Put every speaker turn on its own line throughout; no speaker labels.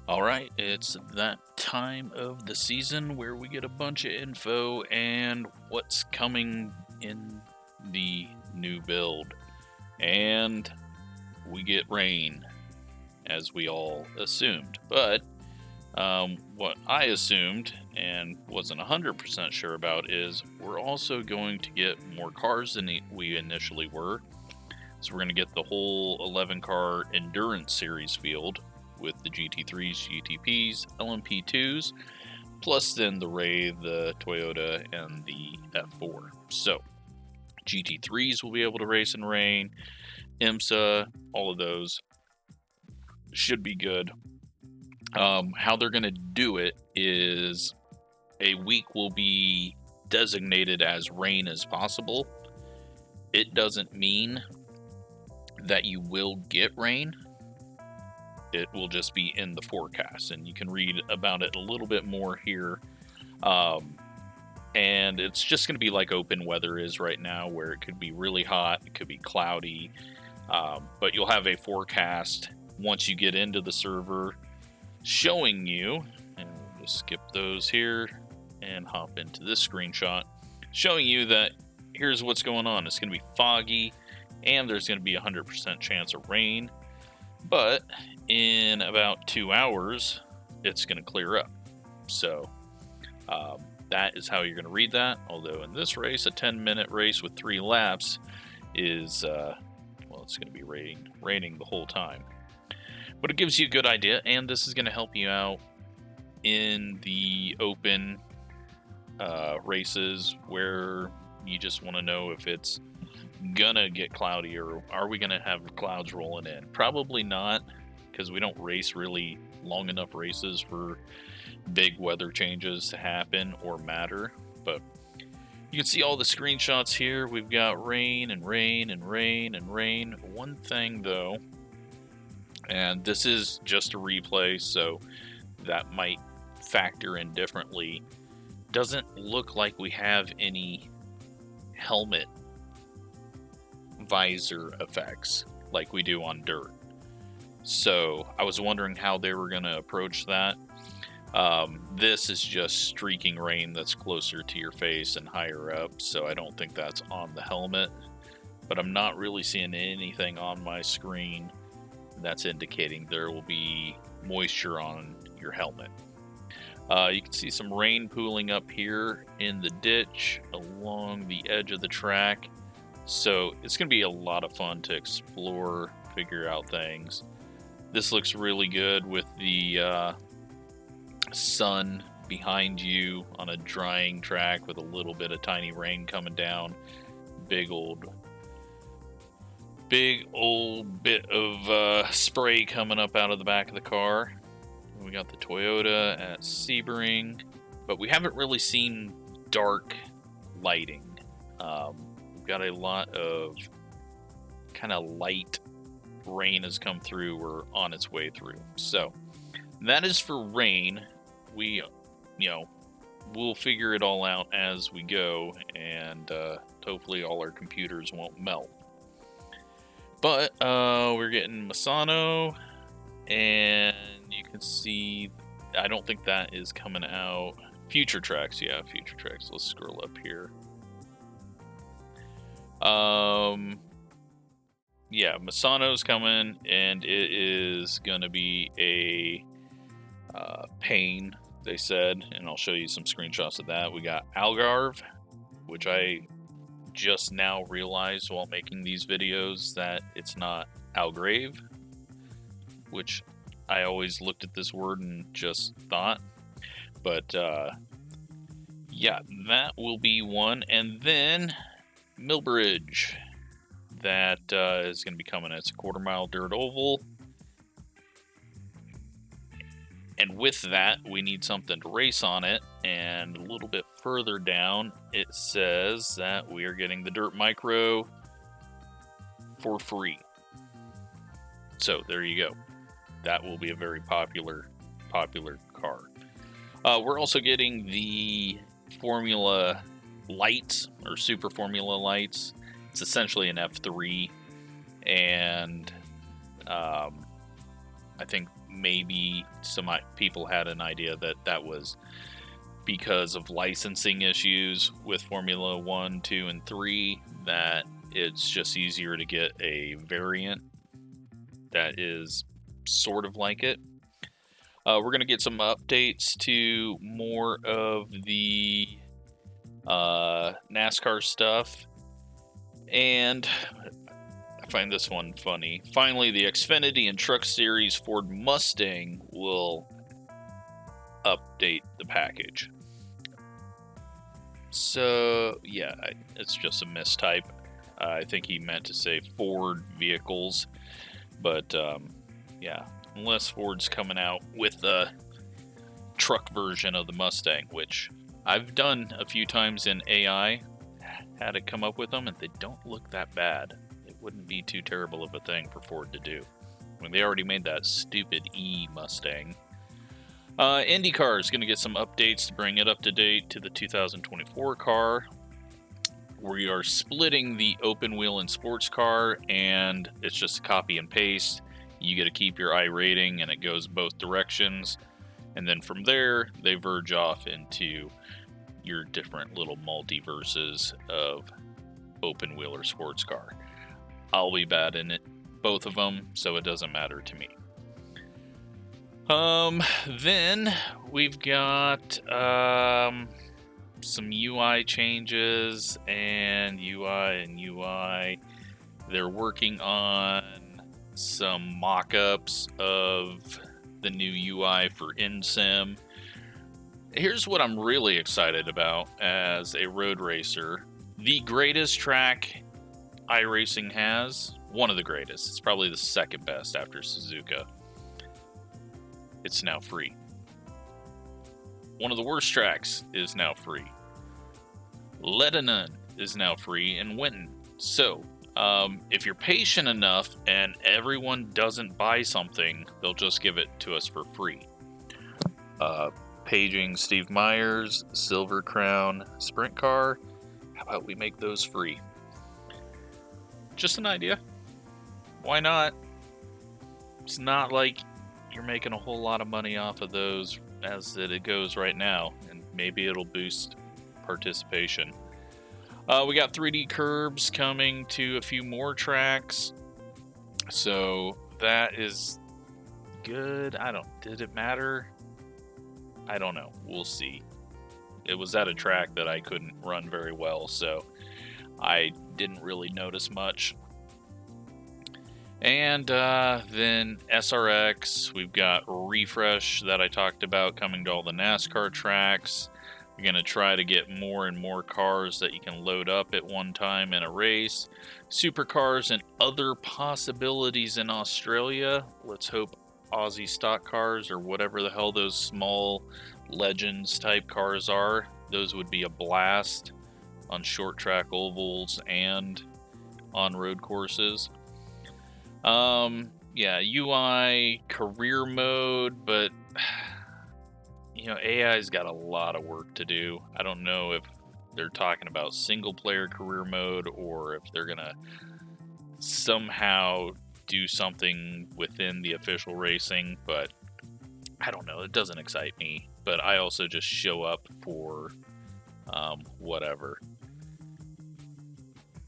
All right, it's that time of the season where we get a bunch of info and what's coming in the new build. And we get rain, as we all assumed. But what I assumed and wasn't 100% sure about is we're also going to get more cars than we initially were. So we're going to get the whole 11-car Endurance Series field with the GT3s, GTPs, LMP2s, plus then the Ray, the Toyota, and the F4. So GT3s will be able to race in rain, IMSA, all of those should be good. How they're going to do it is a week will be designated as rain as possible. It doesn't mean that you will get rain. It will just be in the forecast, and you can read about it a little bit more here. And it's just going to be like open weather is right now, where it could be really hot, it could be cloudy, but you'll have a forecast once you get into the server showing you, and we'll just skip those here and hop into this screenshot, showing you that here's what's going on. It's going to be foggy, and there's going to be 100% chance of rain, but in about 2 hours, it's going to clear up. So that is how you're going to read that. Although in this race, a 10-minute race with 3 laps is, well, it's going to be raining the whole time. But it gives you a good idea, and this is going to help you out in the open races where you just want to know if it's gonna get cloudy or are we gonna have clouds rolling in. Probably not, because we don't race really long enough races for big weather changes to happen or matter. But you can see all the screenshots here. We've got rain and rain and rain and rain. One thing though, and this is just a replay, so that might factor in differently, doesn't look like we have any helmet visor effects like we do on dirt. So I was wondering how they were going to approach that. This is just streaking rain that's closer to your face and higher up, so I don't think that's on the helmet. But I'm not really seeing anything on my screen that's indicating there will be moisture on your helmet. You can see some rain pooling up here in the ditch along the edge of the track. So it's going to be a lot of fun to explore, figure out things. This looks really good with the sun behind you on a drying track with a little bit of tiny rain coming down. Big old bit of spray coming up out of the back of the car. We got the Toyota at Sebring, but we haven't really seen dark lighting. We've got a lot of kind of light rain has come through or on its way through. So that is for rain. We, we'll figure it all out as we go, and hopefully all our computers won't melt. But we're getting Misano, and you can see, I don't think that is coming out. Future Tracks, yeah, Future Tracks. Let's scroll up here. Yeah, Misano's coming, and it is gonna be a pain, they said, and I'll show you some screenshots of that. We got Algarve, which I just now realized while making these videos that it's not Algrave, which I always looked at this word and just thought. But yeah, that will be one. And then Millbridge, that is going to be coming. It's a 1/4 mile dirt oval. And with that, we need something to race on it. And a little bit further down, it says that we are getting the Dirt Micro for free. So there you go. That will be a very popular car. We're also getting the Formula Lights, or Super Formula Lights. It's essentially an F3, and I think maybe some people had an idea that that was because of licensing issues with Formula 1, 2, and 3, that it's just easier to get a variant that is sort of like it. We're going to get some updates to more of the NASCAR stuff. And I find this one funny. Finally, the Xfinity and Truck Series Ford Mustang will update the package. So, yeah, it's just a mistype. I think he meant to say Ford vehicles. But, yeah, unless Ford's coming out with a truck version of the Mustang, which I've done a few times in AI, had it come up with them, and they don't look that bad. It wouldn't be too terrible of a thing for Ford to do. I mean, they already made that stupid E-Mustang. IndyCar is going to get some updates to bring it up to date to the 2024 car. We are splitting the open wheel and sports car, and it's just a copy and paste. You get to keep your iRating, and it goes both directions. And then from there, they verge off into your different little multiverses of open wheel or sports car. I'll be bad in it, both of them, so it doesn't matter to me. Then we've got some UI changes and UI. They're working on some mock-ups of the new UI for InSim. Here's what I'm really excited about as a road racer. The greatest track iRacing has, one of the greatest, it's probably the second best after Suzuka. It's now free. One of the worst tracks is now free. Lebanon is now free, and Winton. So, if you're patient enough and everyone doesn't buy something, they'll just give it to us for free. Paging Steve Myers, Silver Crown, Sprint Car. How about we make those free? Just an idea. Why not? It's not like you're making a whole lot of money off of those as it goes right now, and maybe it'll boost participation. We got 3D curbs coming to a few more tracks, so that is good. Did it matter? I don't know. We'll see. It was at a track that I couldn't run very well, so I didn't really notice much. And then SRX, we've got Refresh that I talked about coming to all the NASCAR tracks. We're going to try to get more and more cars that you can load up at one time in a race. Supercars and other possibilities in Australia. Let's hope Aussie stock cars or whatever the hell those small Legends type cars are. Those would be a blast on short track ovals and on road courses. Yeah, UI, career mode, but AI's got a lot of work to do. I don't know if they're talking about single player career mode or if they're gonna somehow do something within the official racing, but I don't know. It doesn't excite me, but I also just show up for whatever.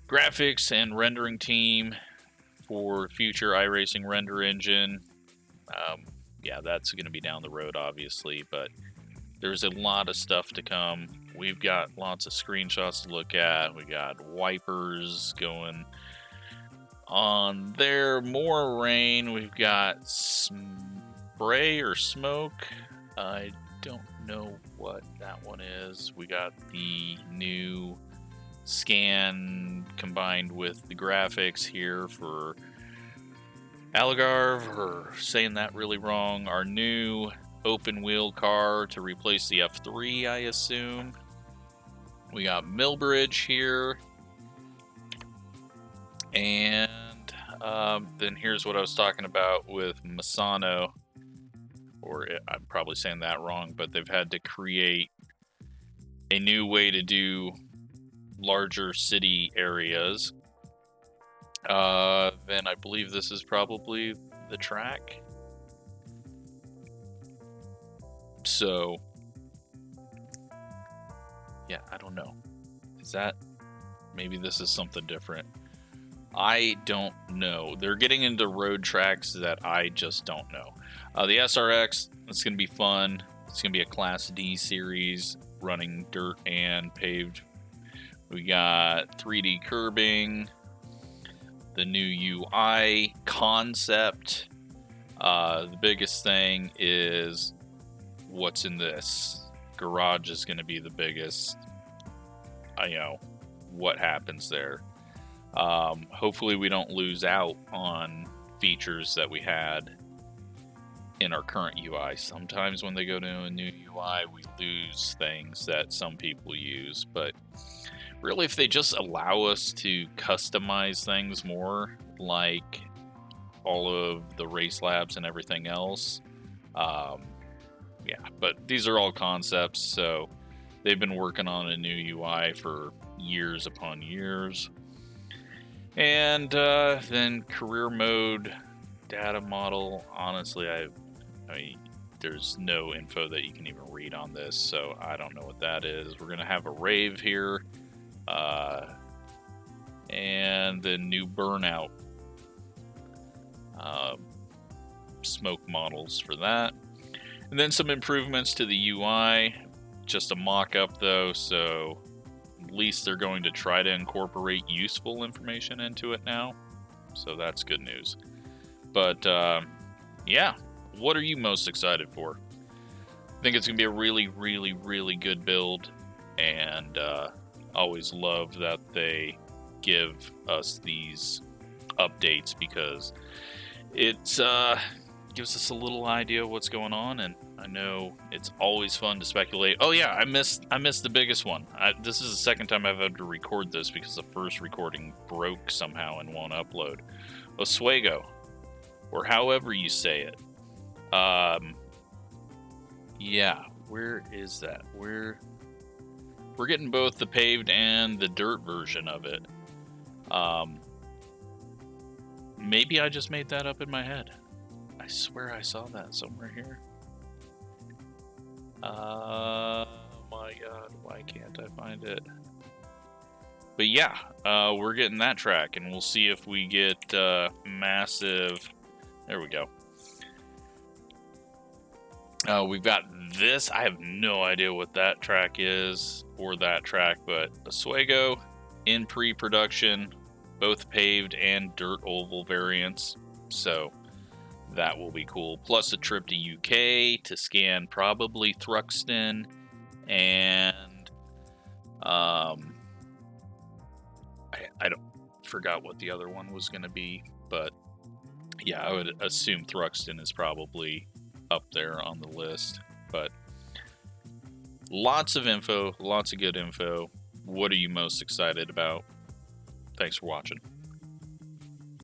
Graphics and rendering team for future iRacing render engine. Yeah, that's going to be down the road, obviously, but there's a lot of stuff to come. We've got lots of screenshots to look at. We got wipers going on there. More rain. We've got spray or smoke. I don't know what that one is. We got the new scan combined with the graphics here for Algarve, or saying that really wrong. Our new open wheel car to replace the F3, I assume. We got Millbridge here. And then here's what I was talking about with Masano, or I'm probably saying that wrong, but they've had to create a new way to do larger city areas. Then I believe this is probably the track. So, yeah, I don't know. Is that, maybe this is something different. I don't know. They're getting into road tracks that I just don't know. The SRX, it's going to be fun. It's going to be a Class D series running dirt and paved. We got 3D curbing, the new UI concept. The biggest thing is what's in this. Garage is going to be the biggest. What happens there. Hopefully we don't lose out on features that we had in our current UI. Sometimes when they go to a new UI, we lose things that some people use, but really if they just allow us to customize things more, like all of the Racelabs and everything else, yeah, but these are all concepts, so they've been working on a new UI for years upon years. And then career mode, data model. Honestly, I mean, there's no info that you can even read on this, so I don't know what that is. We're gonna have a rave here, and the new burnout smoke models for that, and then some improvements to the UI. Just a mock-up though, so at least they're going to try to incorporate useful information into it now, so that's good news. But yeah, what are you most excited for? I think it's gonna be a really, really, really good build, and always love that they give us these updates, because it's gives us a little idea of what's going on, and I know it's always fun to speculate. Oh yeah, I missed the biggest one. This is the second time I've had to record this because the first recording broke somehow and won't upload. Oswego, or however you say it. Yeah, where is that? We're getting both the paved and the dirt version of it. Maybe I just made that up in my head. I swear I saw that somewhere here. My god, why can't I find it? But yeah, we're getting that track, and we'll see if we get massive. There we go. We've got this. I have no idea what that track is, or that track, but Oswego in pre-production, both paved and dirt oval variants. So that will be cool. Plus a trip to UK to scan probably Thruxton, and I don't forgot what the other one was going to be, but yeah, I would assume Thruxton is probably up there on the list. But lots of info, lots of good info. What are you most excited about? Thanks for watching.